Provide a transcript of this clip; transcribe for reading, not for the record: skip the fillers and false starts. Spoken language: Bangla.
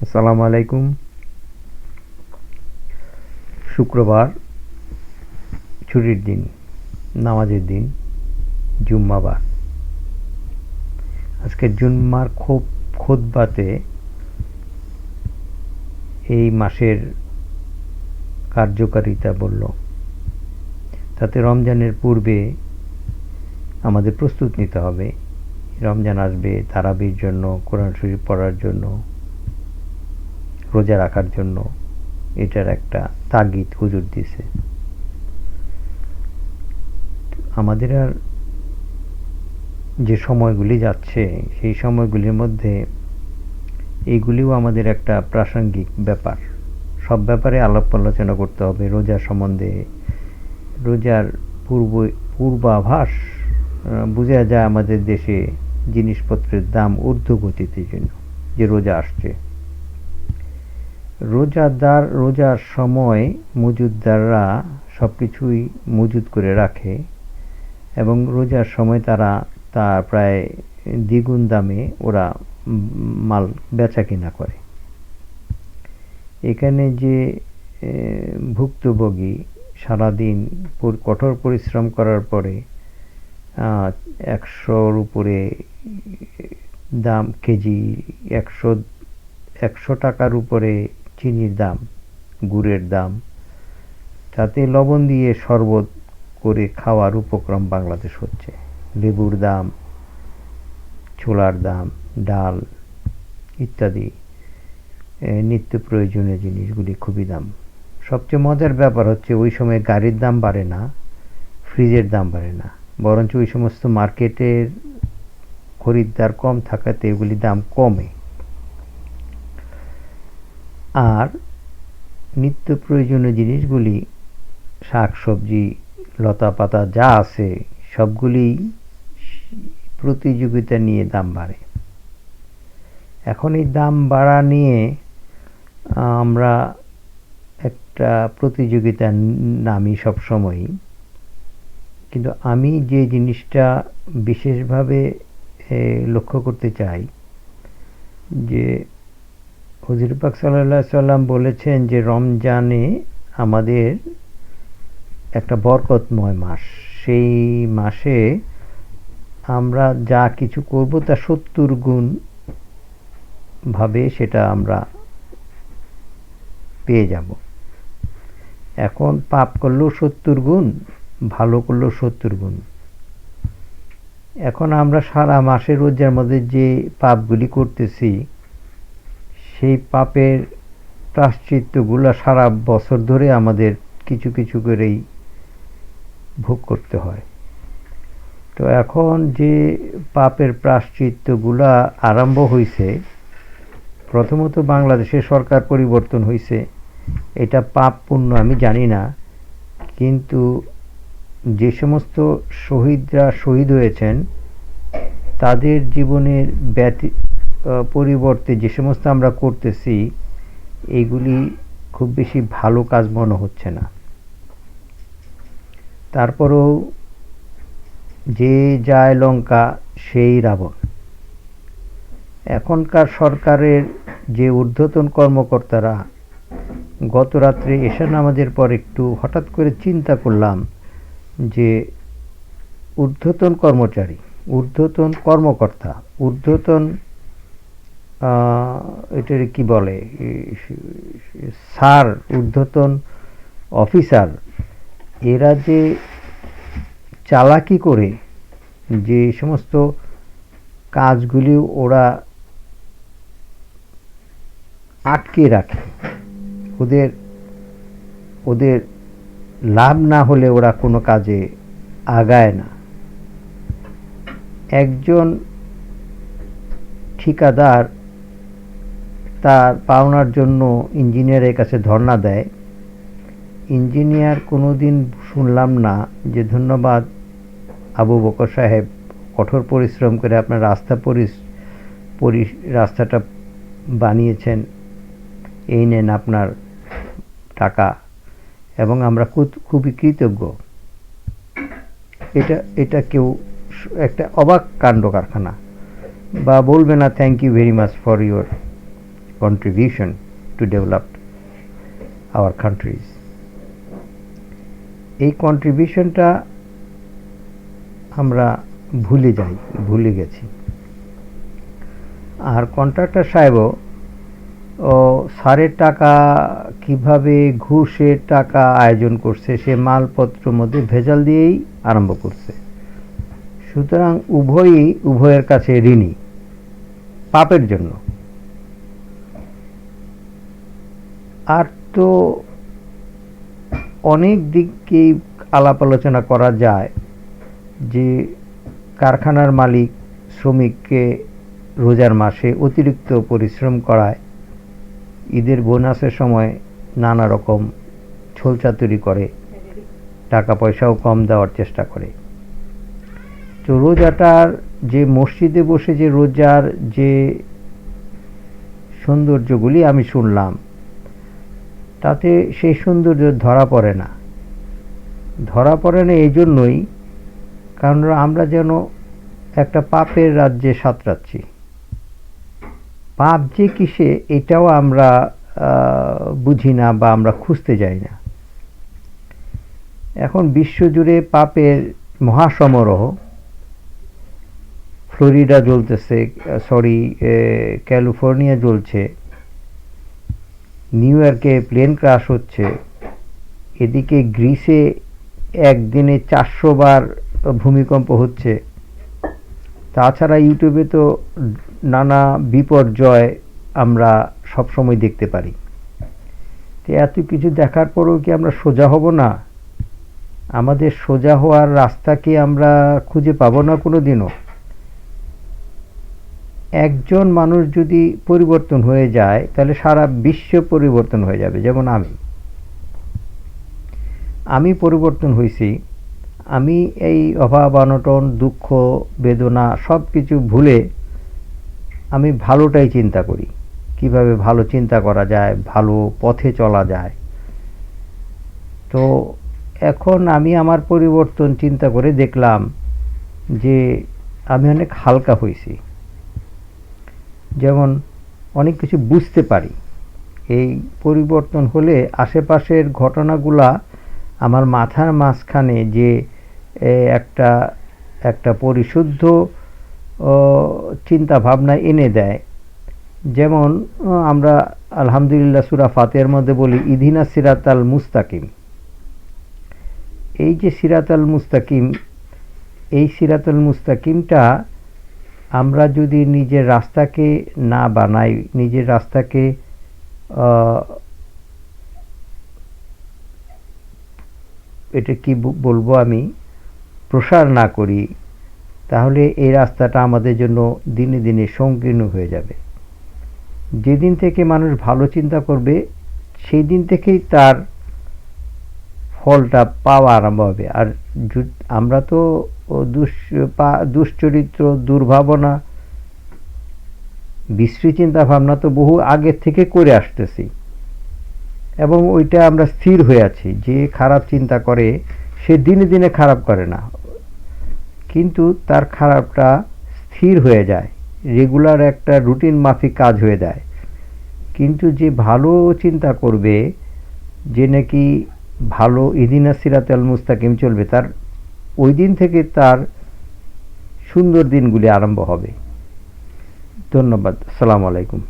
আসসালামু আলাইকুম। শুক্রবার, ছুটির দিন, নামাজের দিন, জুম্মাবার। আজকে জুম্মার খুতবাতে এই মাসের কার্যকারিতা বলল। তাতে রমজানের পূর্বে আমাদের প্রস্তুত নিতে হবে। রমজান আসবে, তারাবির জন্য, কোরআন শরীফ পড়ার জন্য, রোজা রাখার জন্য। এটার একটা তাগিদ হুজুর দিছে। আমাদের আর যে সময়গুলি যাচ্ছে সেই সময়গুলির মধ্যে এইগুলিও আমাদের একটা প্রাসঙ্গিক ব্যাপার। সব ব্যাপারে আলাপ আলোচনা করতে হবে। রোজা সম্বন্ধে, রোজার পূর্বাভাস বোঝা যায় আমাদের দেশে জিনিসপত্রের দাম ঊর্ধ্বগতিতে জন্য যে রোজা আসছে। রোজার সময় মজুদদাররা সব কিছুই মজুদ করে রাখে এবং রোজার সময় তারা তার প্রায় দ্বিগুণ দামে ওরা মাল বেচা কিনা করে। এখানে যে ভুক্তভোগী সারাদিন কঠোর পরিশ্রম করার পরে 100-র উপরে দাম কেজি, 100 টাকার উপরে চিনির দাম, গুড়ের দাম, তাতে লবণ দিয়ে শরবত করে খাওয়ার উপক্রম বাংলাদেশ হচ্ছে। লেবুর দাম, ছোলার দাম, ডাল ইত্যাদি নিত্য প্রয়োজনীয় জিনিসগুলি খুবই দাম। সবচেয়ে মজার ব্যাপার হচ্ছে ওই সময় গাড়ির দাম বাড়ে না, ফ্রিজের দাম বাড়ে না, বরঞ্চ ওই সমস্ত মার্কেটের খরিদ্দার কম থাকাতে এগুলি দাম কমে। আর নিত্য প্রয়োজনীয় জিনিসগুলি, শাকসবজি, লতা পাতা যা আছে সবগুলি প্রতিযোগিতা নিয়ে দাম বাড়ে। এখন এই দাম বাড়া নিয়ে আমরা একটা প্রতিযোগিতা নামি সবসময়ই। কিন্তু আমি যে জিনিসটা বিশেষভাবে লক্ষ্য করতে চাই যে হুজুর পাক সাল্লাল্লাহু আলাইহি সাল্লাম বলেছেন যে রমজানে আমাদের একটা বরকতময় মাস। সেই মাসে আমরা যা কিছু করব তা 70 গুণ ভাবে সেটা আমরা পেয়ে যাব। এখন পাপ করলেও 70 গুণ, ভালো করলেও 70 গুণ। এখন আমরা সারা মাসে রোজার মধ্যে যে পাপগুলি করতেছি সেই পাপের প্রায়শ্চিত্তগুলো সারা বছর ধরে আমাদের কিছু কিছু করেই ভোগ করতে হয়। তো এখন যে পাপের প্রায়শ্চিত্তগুলা আরম্ভ হয়েছে, প্রথমত বাংলাদেশের সরকার পরিবর্তন হয়েছে, এটা পাপ পুণ্য আমি জানি না, কিন্তু যে সমস্ত শহীদরা শহীদ হয়েছেন তাদের জীবনের পরিবর্তে যে সমস্ত আমরা করতেছি এইগুলি খুব বেশি ভালো কাজ মনে হচ্ছে না। তারপরেও যে যায় লঙ্কা সেই রাবণ। এখনকার সরকারের যে ঊর্ধ্বতন কর্মকর্তারা, গত রাত্রে এশা নামাজের পর একটু হঠাৎ করে চিন্তা করলাম যে ঊর্ধ্বতন কর্মচারী, ঊর্ধ্বতন কর্মকর্তা, ঊর্ধ্বতন এটার কি বলে, স্যার, ঊর্ধ্বতন অফিসার, এরা যে চালাকি করে যে সমস্ত কাজগুলি ওরা আটকে রাখে, ওদের লাভ না হলে ওরা কোনো কাজে আগায় না। একজন ঠিকাদার তার পাওনার জন্য ইঞ্জিনিয়ারের কাছে ধর্ণা দেয়। ইঞ্জিনিয়ার কোনোদিন শুনলাম না যে ধন্যবাদ আবু বকর সাহেব, কঠোর পরিশ্রম করে আপনার রাস্তাটা বানিয়েছেন, এই নেন আপনার টাকা এবং আমরা খুবই কৃতজ্ঞ। এটা কেউ একটা অবাক কাণ্ড কারখানা, বা বলবে না thank you very much for your contribution to develop our countries. এই কন্ট্রিবিউশনটা আমরা ভুলে গেছি। আর কন্ট্রাক্টর সাহেবও সারের টাকা কিভাবে ঘুষের টাকা আয়োজন করছে, সে মালপত্র মধ্যে ভেজাল দিয়েই আরম্ভ করছে। সুতরাং উভয়ের কাছে ঋণী পাপের জন্য। আর তো অনেক দিকেই আলাপ আলোচনা করা যায় যে কারখানার মালিক শ্রমিককে রোজার মাসে অতিরিক্ত পরিশ্রম করায়, ঈদের বোনাসের সময় নানা রকম ছলচাতুরি করে, টাকা পয়সাও কম দেওয়ার চেষ্টা করে। তো রোজাটার যে মসজিদে বসে যে রোজার যে সৌন্দর্যগুলি আমি শুনলাম, তাতে সেই সৌন্দর্য ধরা পড়ে না এই জন্যই কারণ আমরা যেন একটা পাপের রাজ্যে সাঁতরাচ্ছি। পাপ যে কিসে এটাও আমরা বুঝি না বা আমরা খুঁজতে যাই না। এখন বিশ্বজুড়ে পাপের মহাসমারোহ। ফ্লোরিডা জ্বলতেছে, ক্যালিফোর্নিয়া জ্বলছে, নিউ ইয়র্কে প্লেন ক্রাশ হচ্ছে, এদিকে গ্রিসে একদিনে 400 বার ভূমিকম্প হচ্ছে। তাছাড়া ইউটিউবে তো নানা বিপর্যয় আমরা সবসময় দেখতে পারি। তো এত কিছু দেখার পরেও কি আমরা সোজা হব না? আমাদের সোজা হওয়ার রাস্তা কি আমরা খুঁজে পাবো না কোনোদিনও? একজন মানুষ যদি পরিবর্তন হয়ে যায় তাহলে সারা বিশ্ব পরিবর্তন হয়ে যাবে। যেমন আমি পরিবর্তন হয়েছি। আমি এই অভাব অনটন দুঃখ বেদনা সব কিছু ভুলে আমি ভালোটাই চিন্তা করি, কিভাবে ভালো চিন্তা করা যায়, ভালো পথে চলা যায়। তো এখন আমি আমার পরিবর্তন চিন্তা করে দেখলাম যে আমি অনেক হালকা হয়েছি। যেমন অনেক কিছু বুঝতে পারি। এই পরিবর্তন হলে আশেপাশের ঘটনাগুলা আমার মাথার মাঝখানে যে একটা পরিশুদ্ধ চিন্তা ভাবনা এনে দেয়। যেমন আমরা আলহামদুলিল্লাহ সূরা ফাতিহার মধ্যে বলি ইহদিনা সিরাতাল মুস্তাকিম। এই যে সিরাতাল মুস্তাকিম, এই সিরাতাল মুস্তাকিমটা আমরা যদি নিজের রাস্তাকে না বানাই, নিজের রাস্তাকে এটা কি বলবো আমি, প্রসার না করি, তাহলে এই রাস্তাটা আমাদের জন্য দিনে দিনে সংকীর্ণ হয়ে যাবে। যেদিন থেকে মানুষ ভালো চিন্তা করবে সেই দিন থেকেই তার ফলটা পাওয়া আরম্ভ হবে। আর আমরা তো দুশ্চরিত্র, দুর্ভাবনা, বিশ্রী চিন্তা ভাবনা তো বহু আগে থেকে করে আসতেছি এবং ওইটা আমরা স্থির হয়ে আছি। যে খারাপ চিন্তা করে সে দিনে দিনে খারাপ করে না, কিন্তু তার খারাপটা স্থির হয়ে যায়, রেগুলার একটা রুটিন মাফিক কাজ হয়ে যায়। কিন্তু যে ভালো চিন্তা করবে, যে নাকি ভালো ইহদিনা সিরাতাল মুস্তাকিম চলবে, তার ওই দিন থেকে তার সুন্দর দিনগুলি আরম্ভ হবে। ধন্যবাদ। আসসালামু আলাইকুম।